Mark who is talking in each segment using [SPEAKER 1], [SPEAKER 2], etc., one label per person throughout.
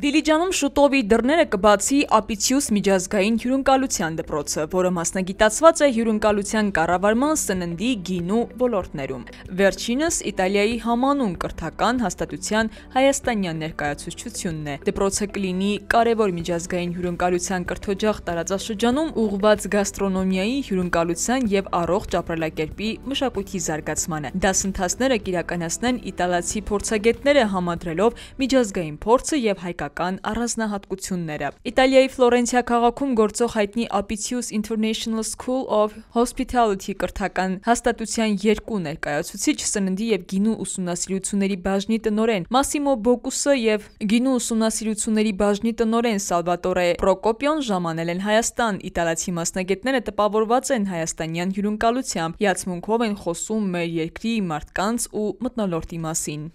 [SPEAKER 1] Դիլիջանում շուտով իր դռները կբացի Ապիցիուս միջազգային հյուրընկալության դպրոցը, որը մասնագիտացված է հյուրընկալության կառավարման, սննդի, գինու ոլորտներում։ Վերջինս Իտալիայի համանուն կրթական հաստատության հայաստանյան ներկայացուցչությունն է։ Դպրոցը կլինի կարևոր միջազգային հյուրընկալության կրթօջախ տարածաշրջանում ուղղված գաստրոնոմիայի, հյուրընկալության եւ առողջ ապրելակերպի մշակույթի զարգացմանը։ Դասընթացները կիրականացնեն իտալացի փորձագետները համադրելով միջազգային փորձը եւ հայկական առանձնահատկությունները։ Իտալիայի Ֆլորենցիա քաղաքում գործող հայտնի Apicius International School of Hospitality կրթական հաստատության երկու ներկայացուցիչ, սննդի եւ գինու ուսումնասիրությունների բաժնի տնօրեն Մասիմո Բոկուսը եւ գինու ուսումնասիրությունների բաժնի տնօրեն Սալվատորե Պրոկոպիոն ժամանել են Հայաստան։ Իտալացի մասնագետները տպավորված են հայաստանյան հյուրընկալությամբ, հիացմունքով են խոսում մեր երկրի մարդկանց ու մթնոլորտի մասին։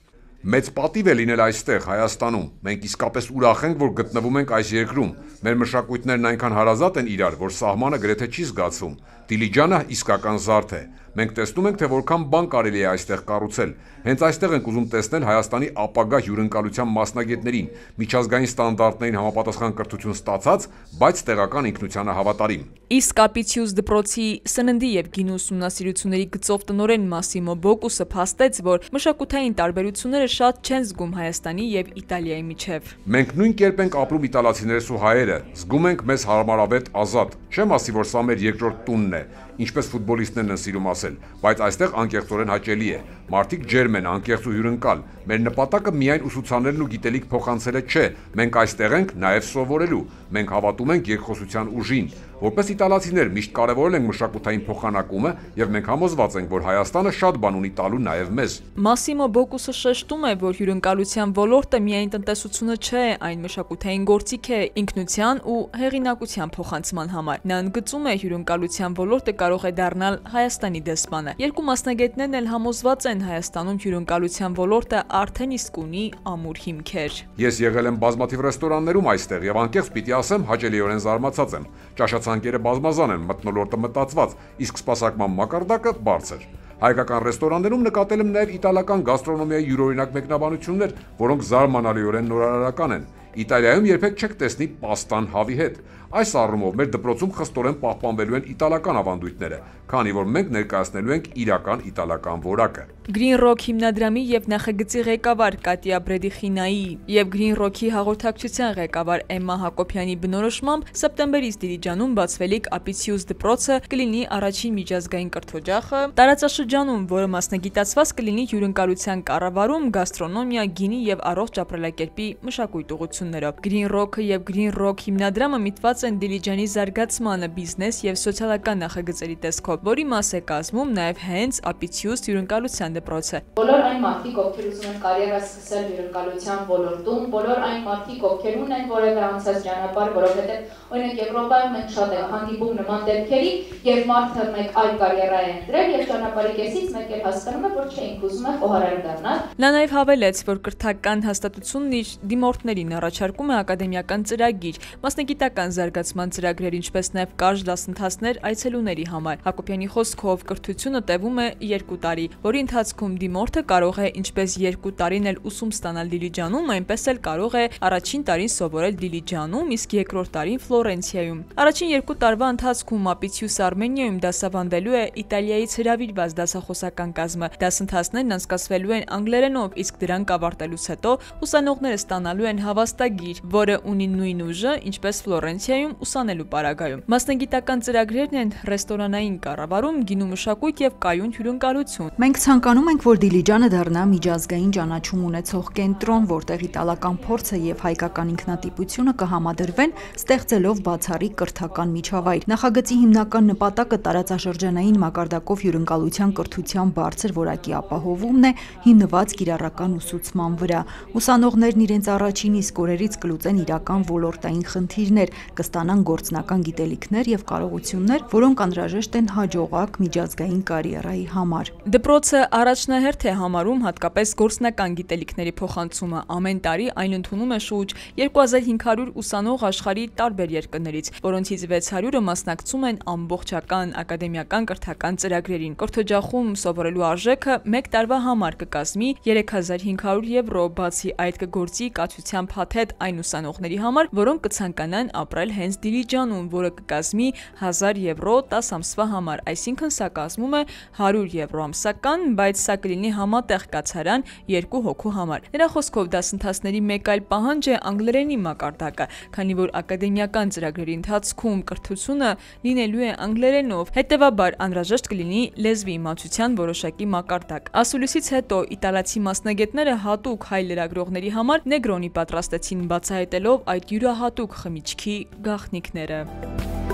[SPEAKER 2] Մեծ պատիվ է լինել այստեղ Հայաստանում։ Մենք իսկապես ուրախ ենք, որ գտնվում ենք այս երկրում։ Մեր մշակույթներն այնքան հարազատ են իրար, որ սահմանը գրեթե չի զգացվում։ Դիլիջանը իսկական զարդ է։ Մենք տեսնում ենք, թե որքան բան կարելի է այստեղ կառուցել։ Հենց այստեղ ենք ուզում տեսնել Հայաստանի ապագա հյուրընկալության մասնագետներին, միջազգային ստանդարտներին համապատասխան կրթություն ստացած, բայց տեղական ինքնությանը հավատարիմ։
[SPEAKER 1] Իսկ Ապիցիուս դպրոցի սննդի եւ գինու ուսումնասիրությունների գծով տնօրեն Մասիմո Բոկուսը փաստեց, որ մշակութային տարբերությունները շատ չեն զգում Հայաստանի եւ Իտալիայի միջև։
[SPEAKER 2] Մենք նույն կերպ ենք ապրում իտալացիներս ու հայերը, զգում ենք մեզ հարմարավետ ազատ։ Չեմ ասի, որ սա մեր երկրորդ տունն է, ինչպես ֆուտբոլիստներն են սիրում ասել, բայց այստեղ անկեղծորեն հաճելի է։ Մարդիկ ջերմ են, անկեղծ ու հյուրընկալ։ Մեր նպատակը միայն ուսուցաներն ու գիտելիք փոխանցելը չէ, մենք այստեղ ենք նաև սովորելու։ Մենք հավատում ենք երկխոսության ուժին։ Որպես իտալացիներ միշտ կարևորել ենք մշակութային փոխանակումը եւ մենք համոզված ենք, որ Հայաստանը շատ բան ունի տալու նաև մեզ։
[SPEAKER 1] Մասիմո Բոկուսը շեշտում է, որ հյուրընկալության ոլորտը միայն տնտեսությունը չէ, այն մշակութային գործիք է ինքնության ու հեղինակության փոխանցման համար։ Նա ընդգծում է, հյուրընկալության ոլորտը կարող է դառնալ Հայաստանի դեսպանը։ Երկու մասնագետներն էլ համոզված են, Հայաստանում հյուրընկալության ոլորտը արդեն իսկ ունի ամուր հիմքեր։
[SPEAKER 2] Ես եղել եմ բազմաթիվ ռեստորաններում այստեղ եւ անկեղծ պիտի ասեմ, հաճելիորեն զարմացած եմ։ Ճաշացանկերը բազմազան են, մթնոլորտը մտածված, իսկ սպասարկման մակարդակը բարձր։ Հայկական ռեստորաններում նկատել եմ նաև իտալական գաստրոնոմիայի յուրօրինակ մեկնաբանություններ, որոնք զարմանալիորեն նորարարական են։ Իտալիայում երբեք չեք տեսնի պաստան հավի հետ։ Այս առումով մեր դպրոցում խստորեն պահպանվելու են իտալական ավանդույթները, քանի որ մենք ներկայացնելու ենք իրական իտալական որակը։
[SPEAKER 1] Green Rock հիմնադրամի եւ նախագծի ղեկավար Կատիա Բրեդիխինայի եւ Green Rock-ի հաղորդակցության ղեկավար Էմմա Հակոբյանի բնորոշմամբ սեպտեմբերից Դիլիջանում բացվելիք Ապիցիուս դպրոցը կլինի առաջին միջազգային կրթօջախը տարածաշրջանում, որը մասնագիտացված կլինի հյուրընկալության կառավարում, գաստրոնոմիա, գինի եւ առողջ ապրելակերպի մշակույթ ուղղություններով։ Green Rock-ը եւ Green Rock հիմնադրամը միտված են Դիլիջանի զարգացմանը բիզնես եւ սոցիալական նախագծերի տեսքով, որի մաս է կազմում նաեւ հենց Ապիցիուս հյուրընկալության դպրոցը։
[SPEAKER 3] Բոլոր այն մարդիկ, ովքեր ուզում են կարիերա սկսել հյուրընկալության ոլորտում, բոլոր այն մարդիկ, ովքեր ունեն որևէ անցած ճանապարհ, որովհետեւ օրինակ Եվրոպայում մենք շատ ենք հանդիպում նման դեպքերի, եւ մարդը մեկ այլ կարիերա է ընտրել եւ ճանապարհի կեսից մեկ էլ հասկանում է, որ չէինք ուզում է խոհարար դառնալ։
[SPEAKER 1] Նա նաեւ հավելեց, որ կրթական հաստատությունն իր դիմորդներին առաջարկում է ակադեմիական ծրագիր, մասնագիտական զարգացման ծրագրեր, ինչպես նաև կարճ դասընթացներ այցելուների համար։ Հակոբյանի խոսքով կրթությունը տևում է 2 տարի, որի ընթացքում դիմորդը կարող է ինչպես 2 տարին էլ ուսում ստանալ Դիլիջանում, այնպես էլ կարող է առաջին տարին սովորել Դիլիջանում, իսկ երկրորդ տարին Ֆլորենցիայում։ Առաջին 2 տարվա ընթացքում Ապիցիուս Արմենիայում դասավանդելու է Իտալիայից հրավիրված դասախոսական կազմը։ Դասընթացներն անցկացվելու են անգլերենով, իսկ դրանք ավարտելուց հետո ուսանողները ստանալու են հավաստագիր, որը ունի նույն ուժը, ինչպես Ֆլորենցիայում ուսանելու պարագայում։ Մասնագիտական ծրագրերն են ռեստորանային կառավարում, գինու մշակույթ եւ կայուն հյուրընկալություն։
[SPEAKER 4] Մենք ցանկանում ենք, որ Դիլիջանը դառնա միջազգային ճանաչում ունեցող կենտրոն, որտեղ իտալական փորձը եւ հայկական ինքնատիպությունը կհամադրվեն, ստեղծելով բացառիկ կրթական միջավայր։ Նախագծի հիմնական նպատակը տարածաշրջանային մակարդակով հյուրընկալության կրթության բարձր որակի ապահովումն է, հիմնված կիրառական ուսուցման վրա։ Ուսանողներն իրենց առաջին իսկ օրերից կլուծեն իրական ոլորտային խնդիրներ, ստանան գործնական գիտելիքներ եւ կարողություններ, որոնք անհրաժեշտ են հաջողակ միջազգային կարիերայի համար։
[SPEAKER 1] Դպրոցը առաջնահերթ է համարում հատկապես գործնական գիտելիքների փոխանցումը։ Ամեն տարի այն ընդունում է շուրջ 2500 ուսանող աշխարհի տարբեր երկրներից, որոնցից 600-ը մասնակցում են ամբողջական ակադեմիական կրթական ծրագրերին։ Կրթօջախում սովորելու արժեքը 1 տարվա համար կկազմի 3500 եվրո, բացի այդ կգործի կացության փաթեթ այն ուսանողների համար, որոնք կցանկանան ապրել հենց Դիլիջանում, որը կկազմի 1000 եվրո 10 ամսվա համար, այսինքն սա կազմում է 100 եվրո ամսական, բայց սա կլինի համատեղ կացարան 2 հոգու համար։ Նրա խոսքով դասընթացների մեկ այլ պահանջ է անգլերենի մակարդակը, քանի որ ակադեմիական ծրագրերի ընթացքում կրթությունը լինելու է անգլերենով, հետևաբար անհրաժեշտ կլինի լեզվի իմացության որոշակի մակարդակ։ Ասուլիսից հետո իտալացի մասնագետները հատուկ հայ լրագրողների համար նեգրոնի պատրաստեցին, բացահայտելով այդ յուրահատուկ խմիչքի գաղտնիքները։